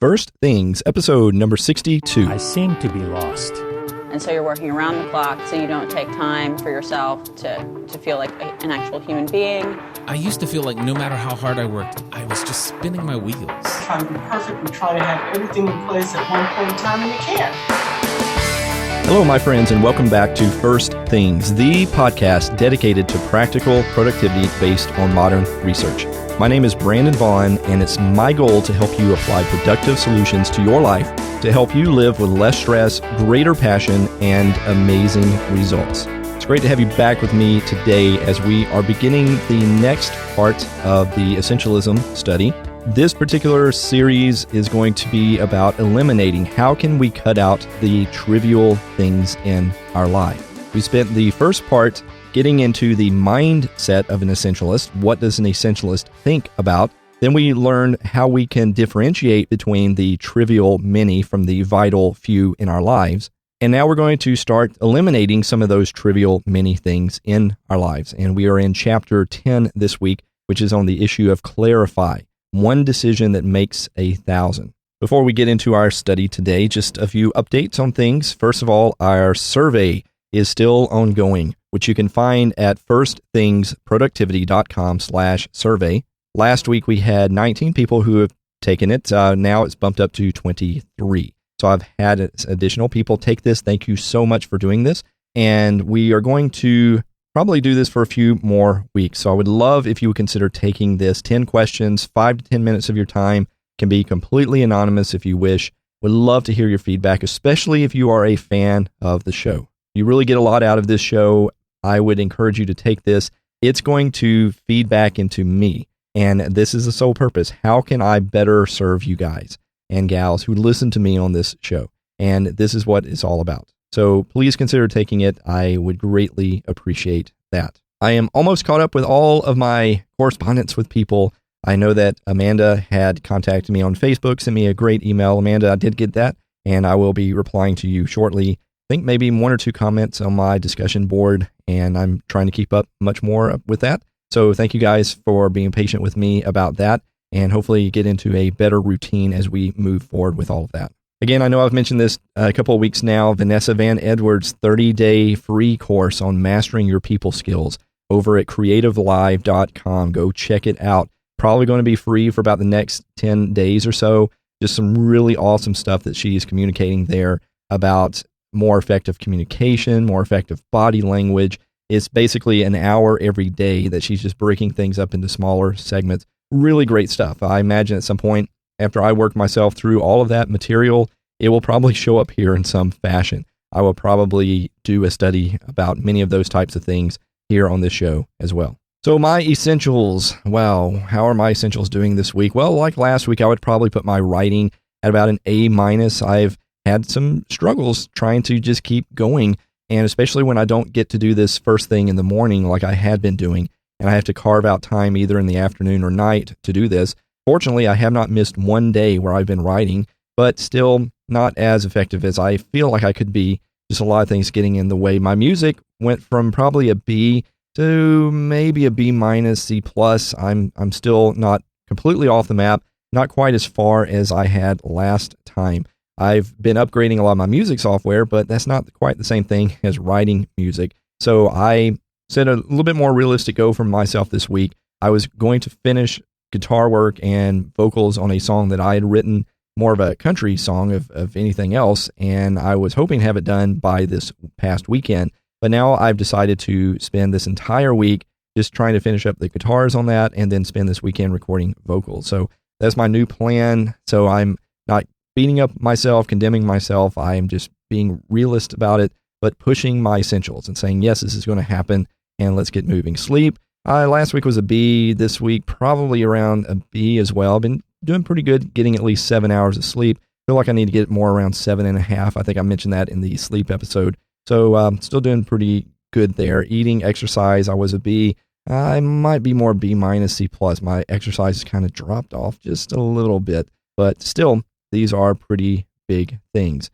First Things, episode number 62. I seem to be lost. And so you're working around the clock so you don't take time for yourself to feel like an actual human being. I used to feel like no matter how hard I worked, I was just spinning my wheels. Try to be perfect. We try to have everything in place at one point in time, and you can't. Hello, my friends, and welcome back to First Things, the podcast dedicated to practical productivity based on modern research. My name is Brandon Vaughn, and it's my goal to help you apply productive solutions to your life to help you live with less stress, greater passion, and amazing results. It's great to have you back with me today as we are beginning the next part of the Essentialism study. This particular series is going to be about eliminating how can we cut out the trivial things in our life. We spent the first part getting into the mindset of an essentialist. What does an essentialist think about? Then we learned how we can differentiate between the trivial many from the vital few in our lives. And now we're going to start eliminating some of those trivial many things in our lives. And we are in chapter 10 this week, which is on the issue of clarify. One decision that makes 1,000. Before we get into our study today, just a few updates on things. First of all, our survey is still ongoing, which you can find at firstthingsproductivity.com/survey. Last week, we had 19 people who have taken it. Now it's bumped up to 23. So I've had additional people take this. Thank you so much for doing this. And we are going to probably do this for a few more weeks. So I would love if you would consider taking this 10 questions, 5 to 10 minutes of your time. Can be completely anonymous if you wish. Would love to hear your feedback, especially if you are a fan of the show. You really get a lot out of this show. I would encourage you to take this. It's going to feed back into me. And this is the sole purpose. How can I better serve you guys and gals who listen to me on this show? And this is what it's all about. So please consider taking it. I would greatly appreciate that. I am almost caught up with all of my correspondence with people. I know that Amanda had contacted me on Facebook, sent me a great email. Amanda, I did get that, and I will be replying to you shortly. I think maybe 1 or 2 comments on my discussion board, and I'm trying to keep up much more with that. So thank you guys for being patient with me about that, and hopefully get into a better routine as we move forward with all of that. Again, I know I've mentioned this a couple of weeks now, Vanessa Van Edwards' 30-day free course on mastering your people skills over at creativelive.com. Go check it out. Probably going to be free for about the next 10 days or so. Just some really awesome stuff that she's communicating there about more effective communication, more effective body language. It's basically an hour every day that she's just breaking things up into smaller segments. Really great stuff. I imagine at some point, after I work myself through all of that material, it will probably show up here in some fashion. I will probably do a study about many of those types of things here on this show as well. So my essentials, wow, how are my essentials doing this week? Well, like last week, I would probably put my writing at about an A-. I've had some struggles trying to just keep going, and especially when I don't get to do this first thing in the morning like I had been doing, and I have to carve out time either in the afternoon or night to do this. Fortunately, I have not missed one day where I've been writing, but still not as effective as I feel like I could be. Just a lot of things getting in the way. My music went from probably a B to maybe a B-, C+. I'm still not completely off the map, not quite as far as I had last time. I've been upgrading a lot of my music software, but that's not quite the same thing as writing music. So I set a little bit more realistic goal for myself this week. I was going to finish guitar work and vocals on a song that I had written, more of a country song of anything else, and I was hoping to have it done by this past weekend. But now I've decided to spend this entire week just trying to finish up the guitars on that and then spend this weekend recording vocals. So that's my new plan. So I'm not beating up myself, condemning myself. I am just being realist about it, but pushing my essentials and saying, yes, this is going to happen, and let's get moving. Sleep. Last week was a B. This week, probably around a B as well. I've been doing pretty good, getting at least 7 hours of sleep. Feel like I need to get more around 7.5. I think I mentioned that in the sleep episode. So still doing pretty good there. Eating, exercise, I was a B. I might be more B-, C+. My exercise has kind of dropped off just a little bit, but still, these are pretty big things.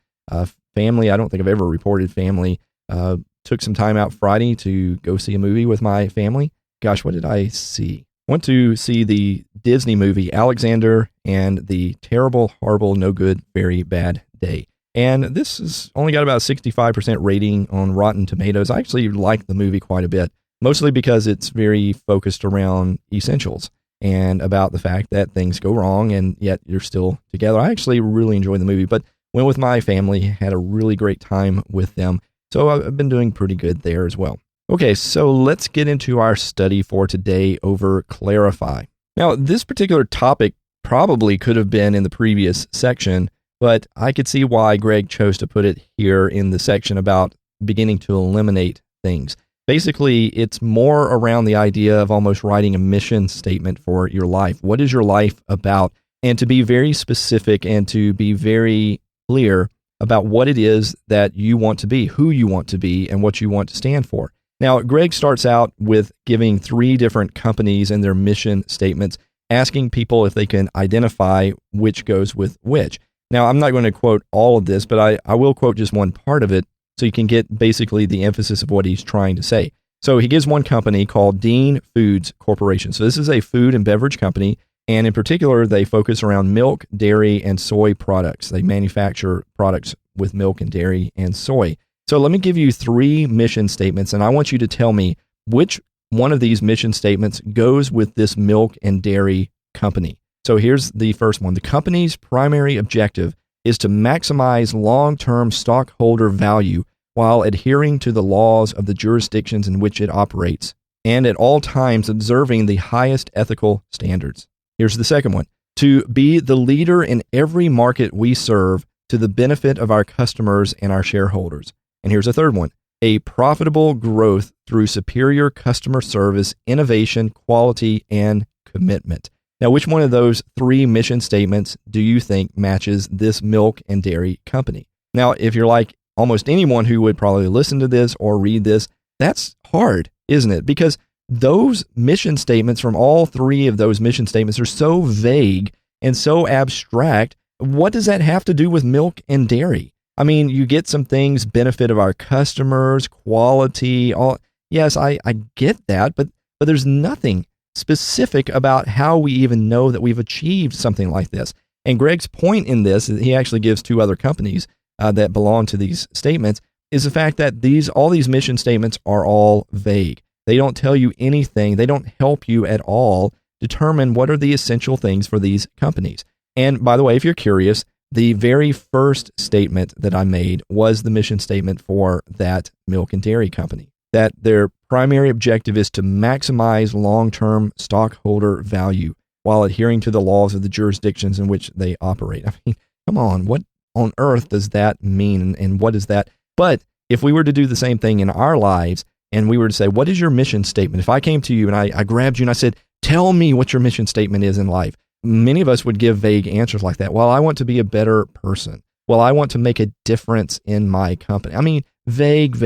Family, I don't think I've ever reported family. Took some time out Friday to go see a movie with my family. Gosh, what did I see? went to see the Disney movie Alexander and the Terrible, Horrible, No Good, Very Bad Day. And this has only got about a 65% rating on Rotten Tomatoes. I actually like the movie quite a bit, mostly because it's very focused around essentials and about the fact that things go wrong and yet you're still together. I actually really enjoyed the movie, but went with my family, had a really great time with them. So I've been doing pretty good there as well. Okay, so let's get into our study for today over clarify. Now, this particular topic probably could have been in the previous section, but I could see why Greg chose to put it here in the section about beginning to eliminate things. Basically, it's more around the idea of almost writing a mission statement for your life. What is your life about? And to be very specific and to be very clear about what it is that you want to be, who you want to be, and what you want to stand for. Now, Greg starts out with giving 3 different companies and their mission statements, asking people if they can identify which goes with which. Now, I'm not going to quote all of this, but I will quote just one part of it so you can get basically the emphasis of what he's trying to say. So he gives one company called Dean Foods Corporation. So this is a food and beverage company, and in particular, they focus around milk, dairy, and soy products. They manufacture products with milk and dairy and soy. So let me give you 3 mission statements, and I want you to tell me which one of these mission statements goes with this milk and dairy company. So here's the first one. The company's primary objective is to maximize long-term stockholder value while adhering to the laws of the jurisdictions in which it operates, and at all times observing the highest ethical standards. Here's the second one. To be the leader in every market we serve to the benefit of our customers and our shareholders. And here's a third one. A profitable growth through superior customer service, innovation, quality, and commitment. Now, which one of those 3 mission statements do you think matches this milk and dairy company? Now, if you're like almost anyone who would probably listen to this or read this, that's hard, isn't it? Because those mission statements from all 3 of those mission statements are so vague and so abstract. What does that have to do with milk and dairy? I mean, you get some things, benefit of our customers, quality, all. Yes, I get that, but there's nothing specific about how we even know that we've achieved something like this. And Greg's point in this, he actually gives 2 other companies that belong to these statements, is the fact that all these mission statements are all vague. They don't tell you anything. They don't help you at all determine what are the essential things for these companies. And by the way, if you're curious, the very first statement that I made was the mission statement for that milk and dairy company, that their primary objective is to maximize long-term stockholder value while adhering to the laws of the jurisdictions in which they operate. I mean, come on, what on earth does that mean, and what is that? But if we were to do the same thing in our lives, and we were to say, what is your mission statement? If I came to you and I grabbed you and I said, tell me what your mission statement is in life, many of us would give vague answers like that. Well, I want to be a better person. Well, I want to make a difference in my company. I mean, vague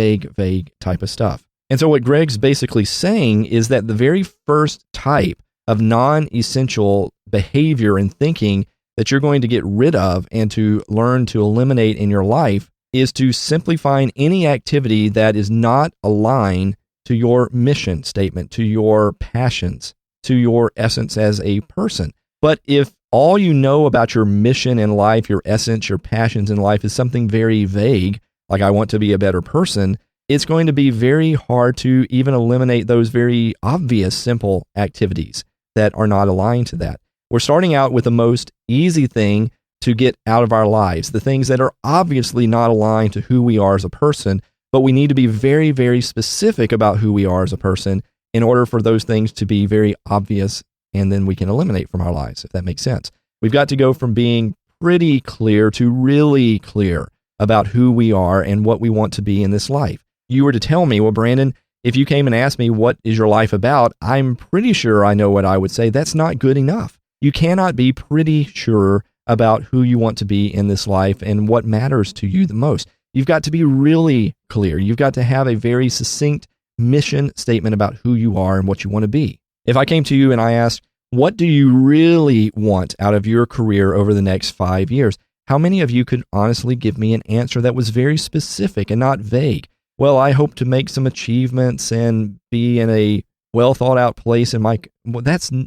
type of stuff. And so what Greg's basically saying is that the very first type of non-essential behavior and thinking that you're going to get rid of and to learn to eliminate in your life is to simply find any activity that is not aligned to your mission statement, to your passions, to your essence as a person. But if all you know about your mission in life, your essence, your passions in life is something very vague, like I want to be a better person, it's going to be very hard to even eliminate those very obvious, simple activities that are not aligned to that. We're starting out with the most easy thing to get out of our lives, the things that are obviously not aligned to who we are as a person, but we need to be very, very specific about who we are as a person in order for those things to be very obvious, and then we can eliminate from our lives, if that makes sense. We've got to go from being pretty clear to really clear about who we are and what we want to be in this life. You were to tell me, well, Brandon, if you came and asked me, what is your life about? I'm pretty sure I know what I would say. That's not good enough. You cannot be pretty sure about who you want to be in this life and what matters to you the most. You've got to be really clear. You've got to have a very succinct mission statement about who you are and what you want to be. If I came to you and I asked, what do you really want out of your career over the next 5 years? How many of you could honestly give me an answer that was very specific and not vague? Well, I hope to make some achievements and be in a well thought out place in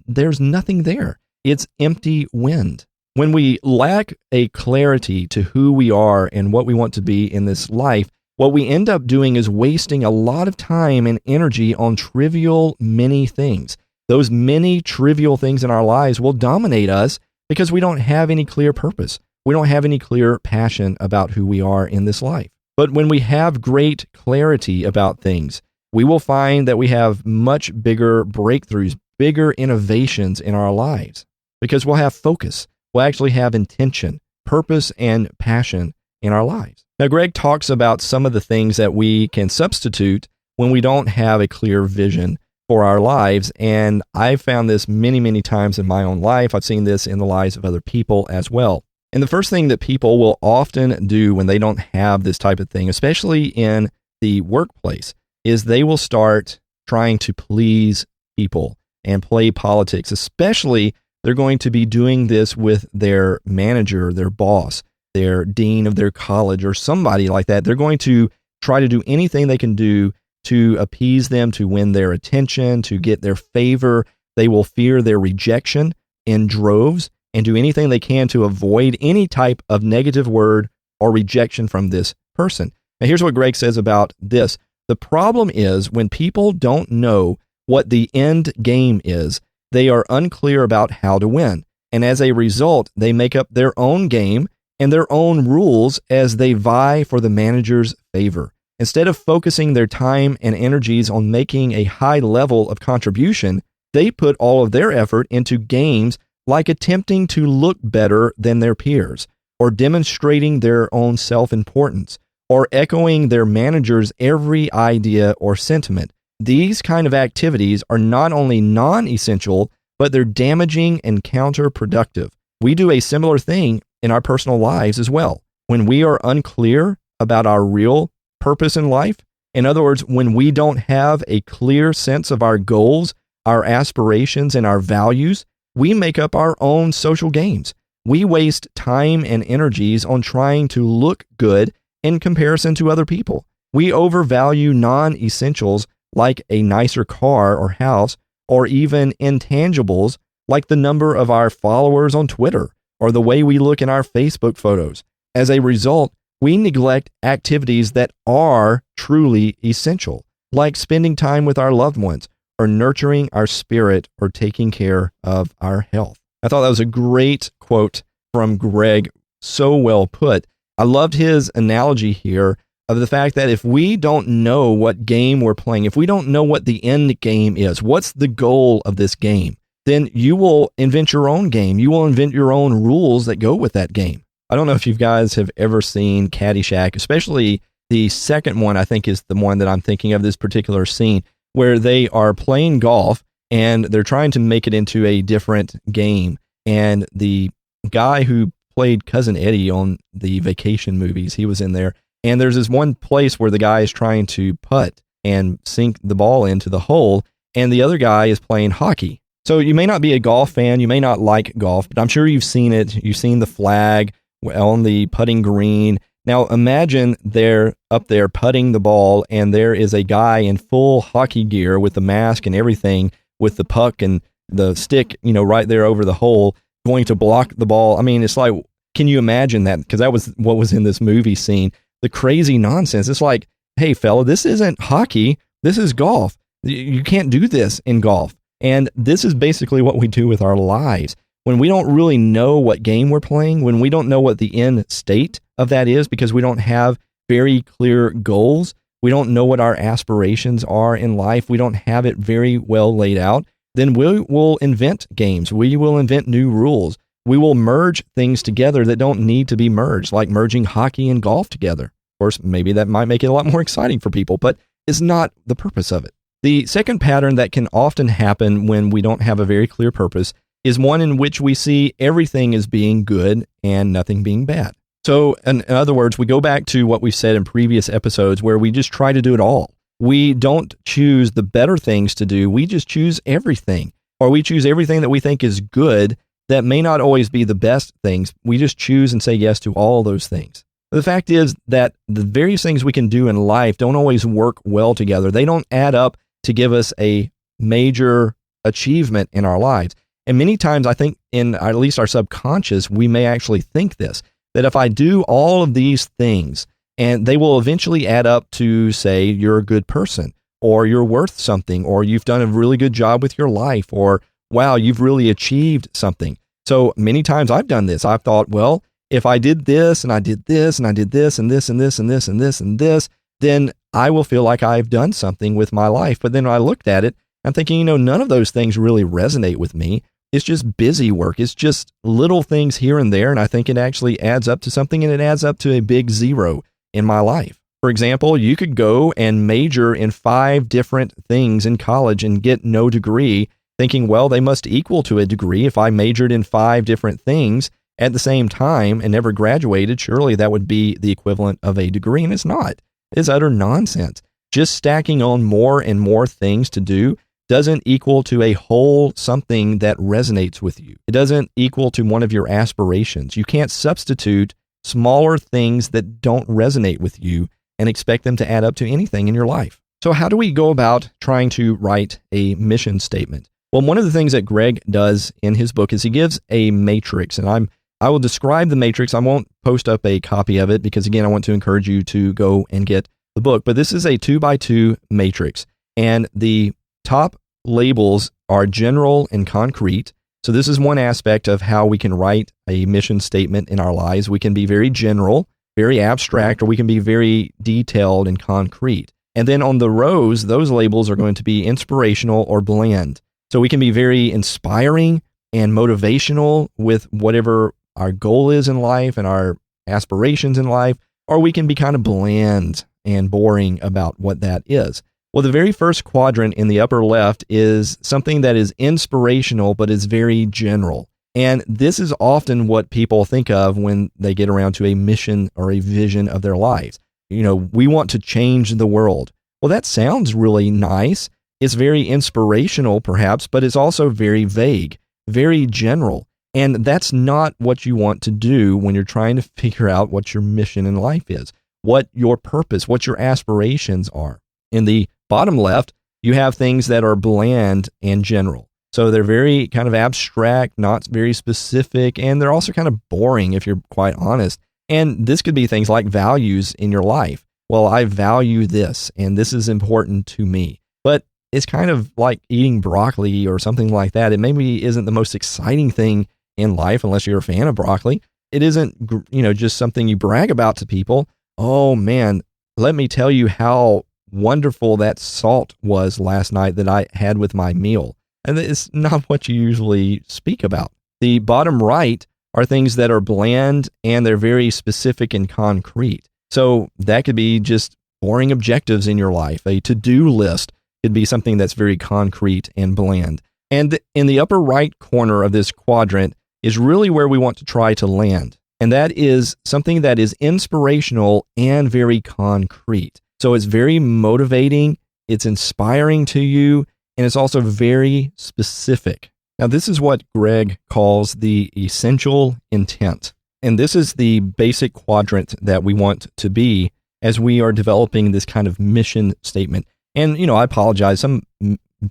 there's nothing there. It's empty wind. When we lack a clarity to who we are and what we want to be in this life, what we end up doing is wasting a lot of time and energy on trivial many things. Those many trivial things in our lives will dominate us because we don't have any clear purpose. We don't have any clear passion about who we are in this life. But when we have great clarity about things, we will find that we have much bigger breakthroughs, bigger innovations in our lives because we'll have focus. We'll actually have intention, purpose, and passion in our lives. Now, Greg talks about some of the things that we can substitute when we don't have a clear vision for our lives. And I've found this many, many times in my own life. I've seen this in the lives of other people as well. And the first thing that people will often do when they don't have this type of thing, especially in the workplace, is they will start trying to please people and play politics. Especially, they're going to be doing this with their manager, their boss, their dean of their college, or somebody like that. They're going to try to do anything they can do to appease them, to win their attention, to get their favor. They will fear their rejection in droves and do anything they can to avoid any type of negative word or rejection from this person. Now, here's what Greg says about this. The problem is when people don't know what the end game is, they are unclear about how to win. And as a result, they make up their own game and their own rules as they vie for the manager's favor. Instead of focusing their time and energies on making a high level of contribution, they put all of their effort into games like attempting to look better than their peers, or demonstrating their own self-importance, or echoing their manager's every idea or sentiment. These kind of activities are not only non-essential, but they're damaging and counterproductive. We do a similar thing in our personal lives as well. When we are unclear about our real purpose in life, in other words, when we don't have a clear sense of our goals, our aspirations, and our values, we make up our own social games. We waste time and energies on trying to look good in comparison to other people. We overvalue non-essentials like a nicer car or house, or even intangibles like the number of our followers on Twitter or the way we look in our Facebook photos. As a result, we neglect activities that are truly essential, like spending time with our loved ones, or nurturing our spirit, or taking care of our health. I thought that was a great quote from Greg. So well put. I loved his analogy here of the fact that if we don't know what game we're playing, if we don't know what the end game is, what's the goal of this game, then you will invent your own game. You will invent your own rules that go with that game. I don't know if you guys have ever seen Caddyshack, especially the second one, I think is the one that I'm thinking of, this particular scene, where they are playing golf and they're trying to make it into a different game. And the guy who played Cousin Eddie on the Vacation movies, he was in there. And there's this one place where the guy is trying to putt and sink the ball into the hole, and the other guy is playing hockey. So you may not be a golf fan, you may not like golf, but I'm sure you've seen it. You've seen the flag on the putting green. Now imagine they're up there putting the ball, and there is a guy in full hockey gear with the mask and everything, with the puck and the stick, right there over the hole, going to block the ball. I mean, it's like, can you imagine that? Because that was what was in this movie scene. The crazy nonsense. It's like, hey, fella, this isn't hockey. This is golf. You can't do this in golf. And this is basically what we do with our lives. When we don't really know what game we're playing, when we don't know what the end state of that is, because we don't have very clear goals, we don't know what our aspirations are in life, we don't have it very well laid out, then we will invent games. We will invent new rules. We will merge things together that don't need to be merged, like merging hockey and golf together. Of course, maybe that might make it a lot more exciting for people, but it's not the purpose of it. The second pattern that can often happen when we don't have a very clear purpose is one in which we see everything as being good and nothing being bad. So, in other words, we go back to what we've said in previous episodes where we just try to do it all. We don't choose the better things to do. We just choose everything, or we choose everything that we think is good that may not always be the best things. We just choose and say yes to all those things. The fact is that the various things we can do in life don't always work well together. They don't add up to give us a major achievement in our lives. And many times I think in at least our subconscious, we may actually think this, that if I do all of these things, and they will eventually add up to, say, you're a good person, or you're worth something, or you've done a really good job with your life, or wow, you've really achieved something. So many times I've done this. I've thought, well, if I did this and I did this and I did this and this and this and this and this and this, then I will feel like I've done something with my life. But then when I looked at it, I'm thinking, none of those things really resonate with me. It's just busy work. It's just little things here and there. And I think it actually adds up to something, and it adds up to a big zero in my life. For example, you could go and major in 5 different things in college and get no degree, thinking, well, they must equal to a degree. If I majored in 5 different things at the same time and never graduated, surely that would be the equivalent of a degree, and it's not. It's utter nonsense. Just stacking on more and more things to do doesn't equal to a whole something that resonates with you. It doesn't equal to one of your aspirations. You can't substitute smaller things that don't resonate with you and expect them to add up to anything in your life. So how do we go about trying to write a mission statement? Well, one of the things that Greg does in his book is he gives a matrix, and I will describe the matrix. I won't post up a copy of it because, again, I want to encourage you to go and get the book. But this is a 2x2 matrix, and the top labels are general and concrete. So this is one aspect of how we can write a mission statement in our lives. We can be very general, very abstract, or we can be very detailed and concrete. And then on the rows, those labels are going to be inspirational or bland. So we can be very inspiring and motivational with whatever our goal is in life and our aspirations in life, or we can be kind of bland and boring about what that is. Well, the very first quadrant in the upper left is something that is inspirational, but is very general. And this is often what people think of when they get around to a mission or a vision of their lives. We want to change the world. Well, that sounds really nice. It's very inspirational, perhaps, but it's also very vague, very general. And that's not what you want to do when you're trying to figure out what your mission in life is, what your purpose, what your aspirations are. In the bottom left, you have things that are bland and general. So they're very kind of abstract, not very specific, and they're also kind of boring if you're quite honest. And this could be things like values in your life. Well, I value this, and this is important to me. But it's kind of like eating broccoli or something like that. It maybe isn't the most exciting thing in life unless you're a fan of broccoli. It isn't, just something you brag about to people. Oh man, let me tell you how wonderful that salt was last night that I had with my meal. And it's not what you usually speak about. The bottom right are things that are bland and they're very specific and concrete. So that could be just boring objectives in your life. A to-do list could be something that's very concrete and bland. And in the upper right corner of this quadrant is really where we want to try to land. And that is something that is inspirational and very concrete. So it's very motivating, it's inspiring to you, and it's also very specific. Now, this is what Greg calls the essential intent. And this is the basic quadrant that we want to be as we are developing this kind of mission statement. And, I apologize. Some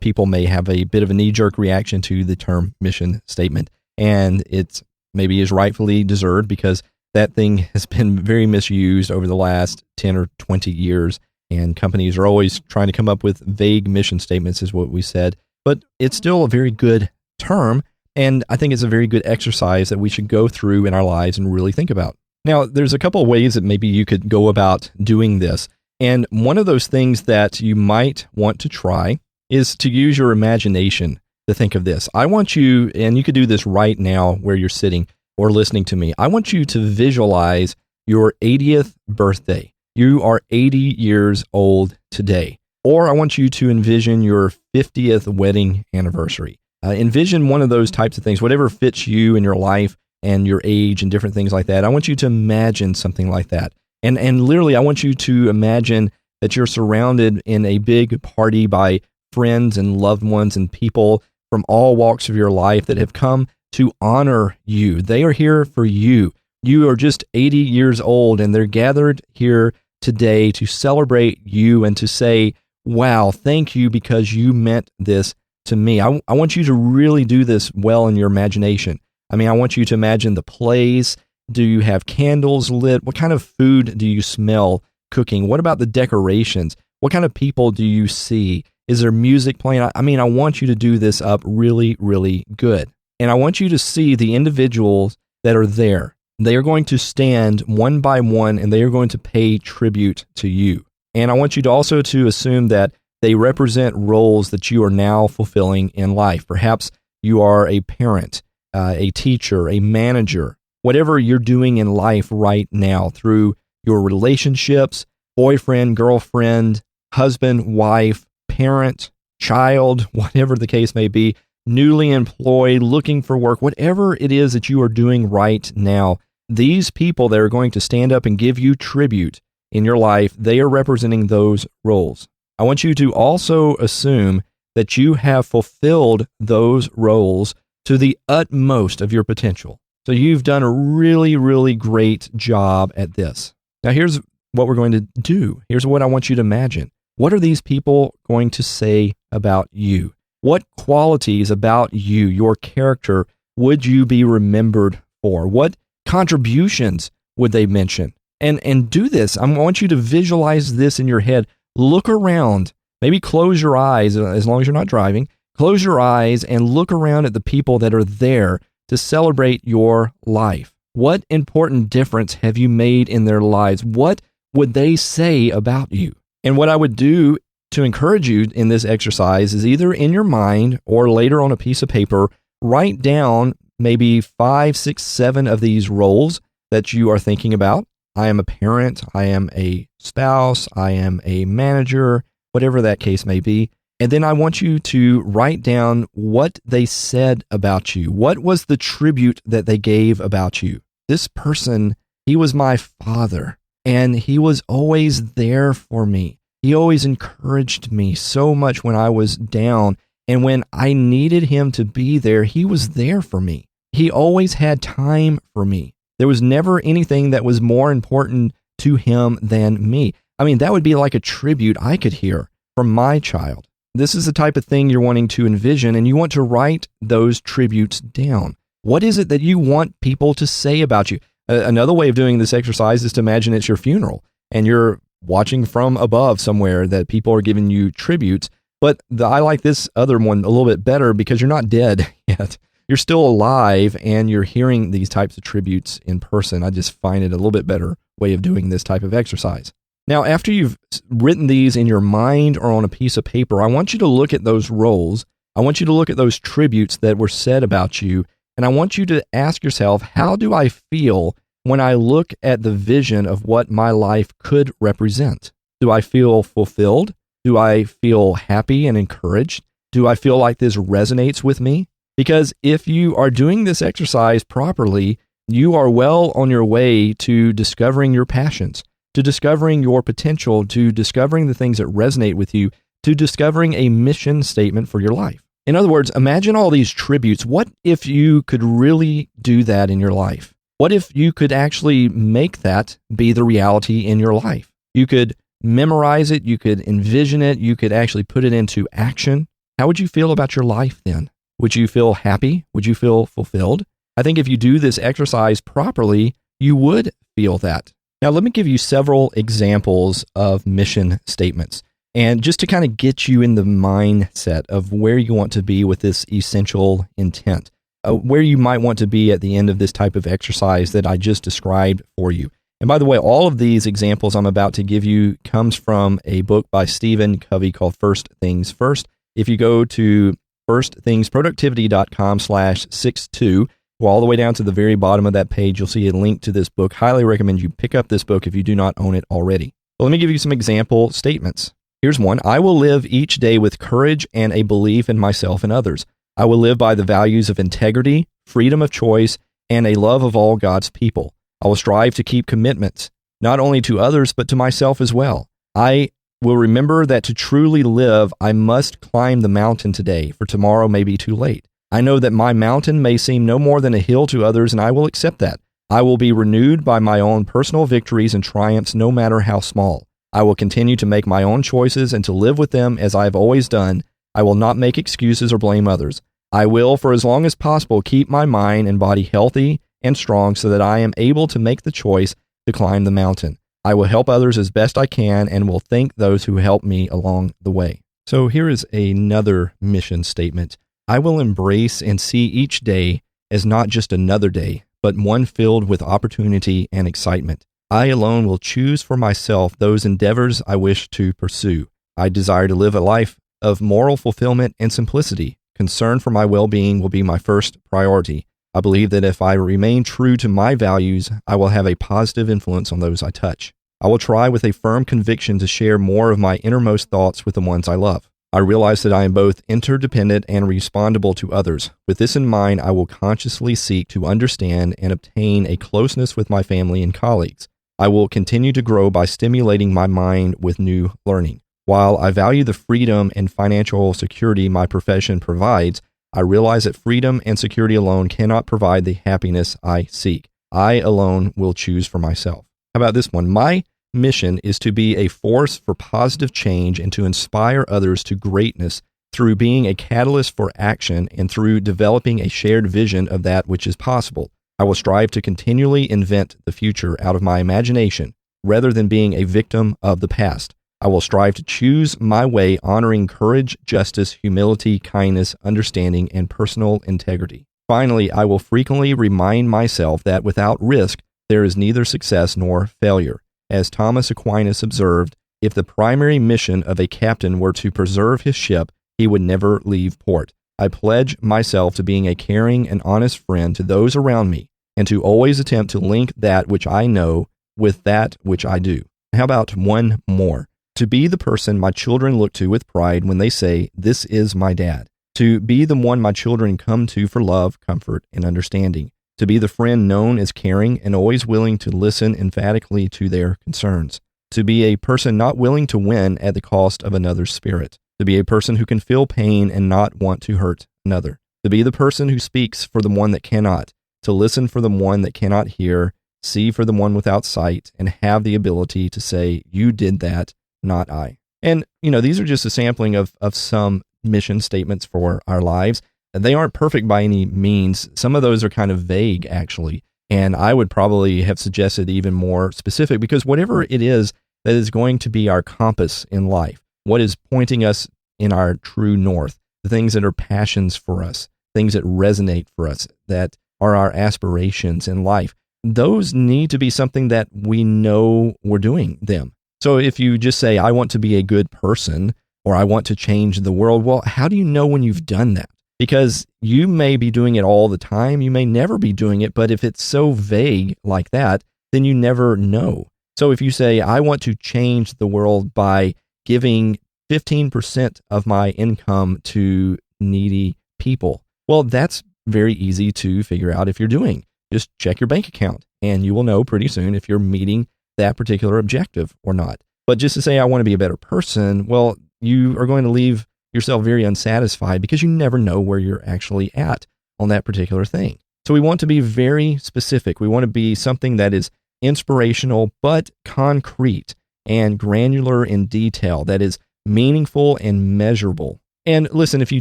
people may have a bit of a knee-jerk reaction to the term mission statement. And it's maybe is rightfully deserved because that thing has been very misused over the last 10 or 20 years. And companies are always trying to come up with vague mission statements, is what we said. But it's still a very good term. And I think it's a very good exercise that we should go through in our lives and really think about. Now, there's a couple of ways that maybe you could go about doing this. And one of those things that you might want to try is to use your imagination to think of this. I want you, and you could do this right now where you're sitting or listening to me. I want you to visualize your 80th birthday. You are 80 years old today. Or I want you to envision your 50th wedding anniversary. Envision one of those types of things, whatever fits you in your life and your age and different things like that. I want you to imagine something like that. And literally, I want you to imagine that you're surrounded in a big party by friends and loved ones and people from all walks of your life that have come to honor you. They are here for you. You are just 80 years old, and they're gathered here today to celebrate you and to say, wow, thank you because you meant this to me. I want you to really do this well in your imagination. I mean, I want you to imagine the place. Do you have candles lit? What kind of food do you smell cooking? What about the decorations? What kind of people do you see? Is there music playing? I mean, I want you to do this up really, really good. And I want you to see the individuals that are there. They are going to stand one by one and they are going to pay tribute to you. And I want you to also to assume that they represent roles that you are now fulfilling in life. Perhaps you are a parent, a teacher, a manager, whatever you're doing in life right now through your relationships, boyfriend, girlfriend, husband, wife, parent, child, whatever the case may be, newly employed, looking for work, whatever it is that you are doing right now, these people that are going to stand up and give you tribute in your life, they are representing those roles. I want you to also assume that you have fulfilled those roles to the utmost of your potential. So you've done a really, really great job at this. Now here's what we're going to do. Here's what I want you to imagine. What are these people going to say about you? What qualities about you, your character, would you be remembered for? What contributions would they mention? And do this. I want you to visualize this in your head. Look around. Maybe close your eyes, as long as you're not driving. Close your eyes and look around at the people that are there to celebrate your life. What important difference have you made in their lives? What would they say about you? And what I would do to encourage you in this exercise is either in your mind or later on a piece of paper, write down maybe 5, 6, 7 of these roles that you are thinking about. I am a parent, I am a spouse, I am a manager, whatever that case may be. And then I want you to write down what they said about you. What was the tribute that they gave about you? This person, he was my father, and he was always there for me. He always encouraged me so much when I was down, and when I needed him to be there, he was there for me. He always had time for me. There was never anything that was more important to him than me. I mean, that would be like a tribute I could hear from my child. This is the type of thing you're wanting to envision, and you want to write those tributes down. What is it that you want people to say about you? Another way of doing this exercise is to imagine it's your funeral, and you're watching from above somewhere that people are giving you tributes. But I like this other one a little bit better because you're not dead yet. You're still alive and you're hearing these types of tributes in person. I just find it a little bit better way of doing this type of exercise. Now, after you've written these in your mind or on a piece of paper, I want you to look at those roles. I want you to look at those tributes that were said about you. And I want you to ask yourself, how do I feel when I look at the vision of what my life could represent? Do I feel fulfilled? Do I feel happy and encouraged? Do I feel like this resonates with me? Because if you are doing this exercise properly, you are well on your way to discovering your passions, to discovering your potential, to discovering the things that resonate with you, to discovering a mission statement for your life. In other words, imagine all these tributes. What if you could really do that in your life? What if you could actually make that be the reality in your life? You could memorize it, you could envision it, you could actually put it into action. How would you feel about your life then? Would you feel happy? Would you feel fulfilled? I think if you do this exercise properly, you would feel that. Now, let me give you several examples of mission statements. And just to kind of get you in the mindset of where you want to be with this essential intent, where you might want to be at the end of this type of exercise that I just described for you. And by the way, all of these examples I'm about to give you comes from a book by Stephen Covey called First Things First. If you go to firstthingsproductivity.com/62, go all the way down to the very bottom of that page, you'll see a link to this book. Highly recommend you pick up this book if you do not own it already. Well, let me give you some example statements. Here's one. I will live each day with courage and a belief in myself and others. I will live by the values of integrity, freedom of choice, and a love of all God's people. I will strive to keep commitments, not only to others, but to myself as well. I will remember that to truly live, I must climb the mountain today, for tomorrow may be too late. I know that my mountain may seem no more than a hill to others, and I will accept that. I will be renewed by my own personal victories and triumphs, no matter how small. I will continue to make my own choices and to live with them as I have always done. I will not make excuses or blame others. I will, for as long as possible, keep my mind and body healthy and strong so that I am able to make the choice to climb the mountain. I will help others as best I can and will thank those who help me along the way. So here is another mission statement. I will embrace and see each day as not just another day, but one filled with opportunity and excitement. I alone will choose for myself those endeavors I wish to pursue. I desire to live a life of moral fulfillment and simplicity. Concern for my well-being will be my first priority. I believe that if I remain true to my values, I will have a positive influence on those I touch. I will try with a firm conviction to share more of my innermost thoughts with the ones I love. I realize that I am both interdependent and respondable to others. With this in mind, I will consciously seek to understand and obtain a closeness with my family and colleagues. I will continue to grow by stimulating my mind with new learning. While I value the freedom and financial security my profession provides, I realize that freedom and security alone cannot provide the happiness I seek. I alone will choose for myself. How about this one? My mission is to be a force for positive change and to inspire others to greatness through being a catalyst for action and through developing a shared vision of that which is possible. I will strive to continually invent the future out of my imagination rather than being a victim of the past. I will strive to choose my way, honoring courage, justice, humility, kindness, understanding, and personal integrity. Finally, I will frequently remind myself that without risk, there is neither success nor failure. As Thomas Aquinas observed, if the primary mission of a captain were to preserve his ship, he would never leave port. I pledge myself to being a caring and honest friend to those around me, and to always attempt to link that which I know with that which I do. How about one more? To be the person my children look to with pride when they say, "This is my dad." To be the one my children come to for love, comfort, and understanding. To be the friend known as caring and always willing to listen emphatically to their concerns. To be a person not willing to win at the cost of another's spirit. To be a person who can feel pain and not want to hurt another. To be the person who speaks for the one that cannot. To listen for the one that cannot hear, see for the one without sight, and have the ability to say, "You did that, not I." And, these are just a sampling of some mission statements for our lives. They aren't perfect by any means. Some of those are kind of vague, actually. And I would probably have suggested even more specific, because whatever it is that is going to be our compass in life, what is pointing us in our true north, the things that are passions for us, things that resonate for us, that are our aspirations in life, those need to be something that we know we're doing them. So if you just say, "I want to be a good person," or "I want to change the world," well, how do you know when you've done that? Because you may be doing it all the time, you may never be doing it, but if it's so vague like that, then you never know. So if you say, "I want to change the world by giving 15% of my income to needy people," well, that's very easy to figure out if you're doing. Just check your bank account, and you will know pretty soon if you're meeting that particular objective or not. But just to say, "I want to be a better person," well, you are going to leave yourself very unsatisfied because you never know where you're actually at on that particular thing. So we want to be very specific. We want to be something that is inspirational, but concrete and granular in detail, that is meaningful and measurable. And listen, if you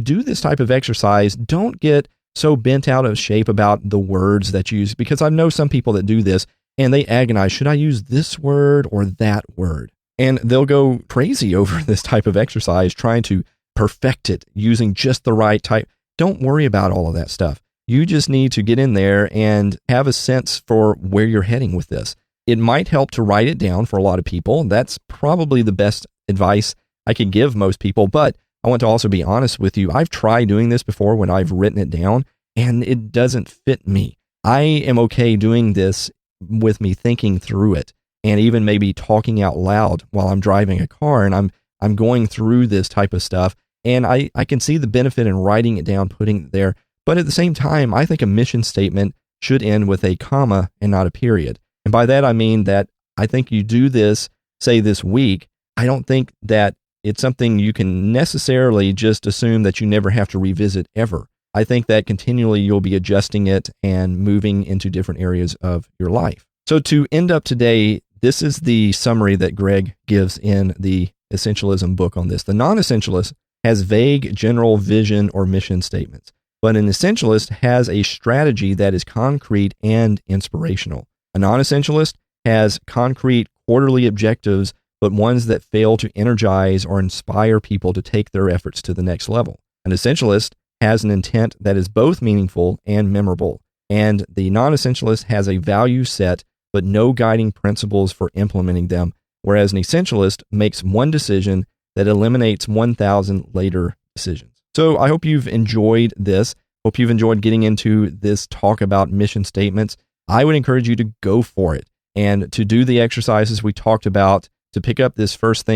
do this type of exercise, don't get so bent out of shape about the words that you use, because I know some people that do this and they agonize, should I use this word or that word? And they'll go crazy over this type of exercise, trying to perfect it using just the right type. Don't worry about all of that stuff. You just need to get in there and have a sense for where you're heading with this. It might help to write it down for a lot of people. That's probably the best advice I can give most people, but I want to also be honest with you. I've tried doing this before when I've written it down, and it doesn't fit me. I am okay doing this with me thinking through it, and even maybe talking out loud while I'm driving a car, and I'm going through this type of stuff, and I can see the benefit in writing it down, putting it there. But at the same time, I think a mission statement should end with a comma and not a period. And by that, I mean that I think you do this, say this week, I don't think that it's something you can necessarily just assume that you never have to revisit ever. I think that continually you'll be adjusting it and moving into different areas of your life. So to end up today, this is the summary that Greg gives in the Essentialism book on this. The non-essentialist has vague general vision or mission statements, but an essentialist has a strategy that is concrete and inspirational. A non-essentialist has concrete quarterly objectives, but ones that fail to energize or inspire people to take their efforts to the next level. An essentialist has an intent that is both meaningful and memorable, and the non-essentialist has a value set, but no guiding principles for implementing them, whereas an essentialist makes one decision that eliminates 1,000 later decisions. So I hope you've enjoyed this. Hope you've enjoyed getting into this talk about mission statements. I would encourage you to go for it and to do the exercises we talked about. To pick up this First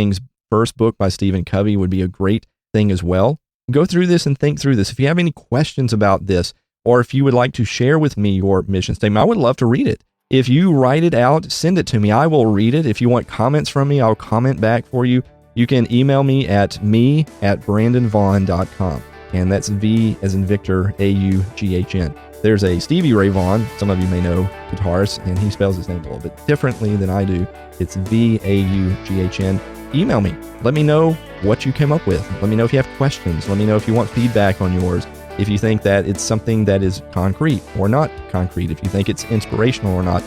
book by Stephen Covey would be a great thing as well. Go through this and think through this. If you have any questions about this, or if you would like to share with me your mission statement, I would love to read it. If you write it out, send it to me. I will read it. If you want comments from me, I'll comment back for you. You can email me at me@brandonvaughn.com. And that's V as in Victor, AUGHN. There's a Stevie Ray Vaughan, some of you may know, guitarist, and he spells his name a little bit differently than I do. It's VAUGHN. Email me. Let me know what you came up with. Let me know if you have questions. Let me know if you want feedback on yours. If you think that it's something that is concrete or not concrete. If you think it's inspirational or not,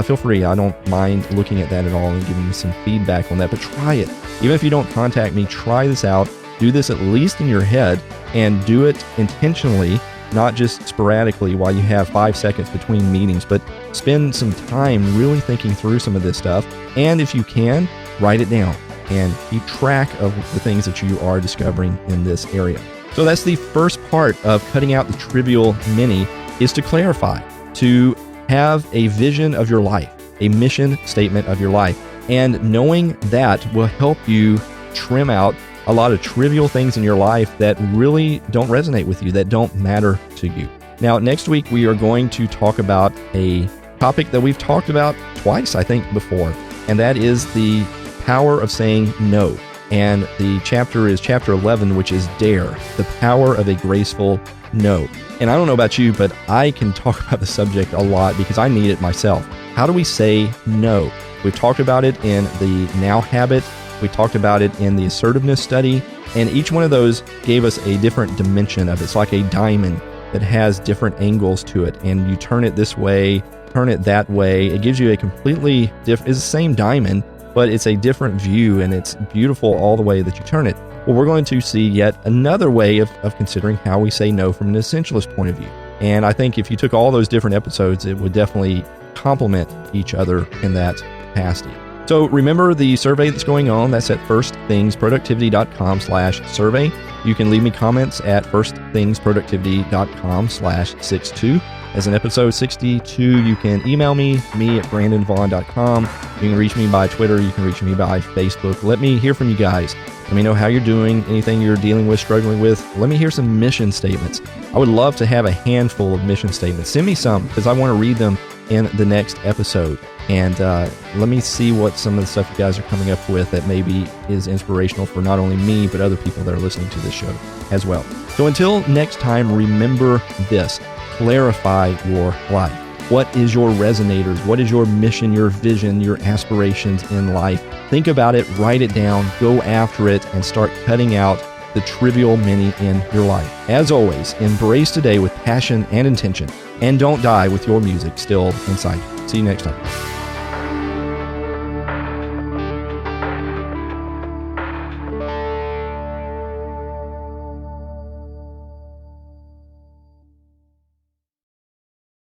feel free. I don't mind looking at that at all and giving you some feedback on that. But try it. Even if you don't contact me, try this out. Do this at least in your head and do it intentionally, not just sporadically while you have 5 seconds between meetings, but spend some time really thinking through some of this stuff. And if you can, write it down and keep track of the things that you are discovering in this area. So that's the first part of cutting out the trivial many, is to clarify, to have a vision of your life, a mission statement of your life. And knowing that will help you trim out a lot of trivial things in your life that really don't resonate with you, that don't matter to you. Now, next week, we are going to talk about a topic that we've talked about twice, I think, before, and that is the power of saying no. And the chapter is chapter 11, which is Dare, the power of a graceful no. And I don't know about you, but I can talk about the subject a lot because I need it myself. How do we say no? We've talked about it in the Now habit. We talked about it in the assertiveness study, and each one of those gave us a different dimension of it. It's like a diamond that has different angles to it, and you turn it this way, turn it that way. It gives you a completely different, it's the same diamond, but it's a different view, and it's beautiful all the way that you turn it. Well, we're going to see yet another way of considering how we say no from an essentialist point of view. And I think if you took all those different episodes, it would definitely complement each other in that capacity. So remember the survey that's going on. That's at firstthingsproductivity.com/survey. You can leave me comments at firstthingsproductivity.com/62. As in episode 62, you can email me at brandonvaughn.com. You can reach me by Twitter. You can reach me by Facebook. Let me hear from you guys. Let me know how you're doing, anything you're dealing with, struggling with. Let me hear some mission statements. I would love to have a handful of mission statements. Send me some because I want to read them in the next episode. And let me see what some of the stuff you guys are coming up with that maybe is inspirational for not only me, but other people that are listening to this show as well. So until next time, remember this. Clarify your life. What is your resonators? What is your mission, your vision, your aspirations in life? Think about it, write it down, go after it, and start cutting out the trivial many in your life. As always, embrace today with passion and intention, and don't die with your music still inside you. See you next time.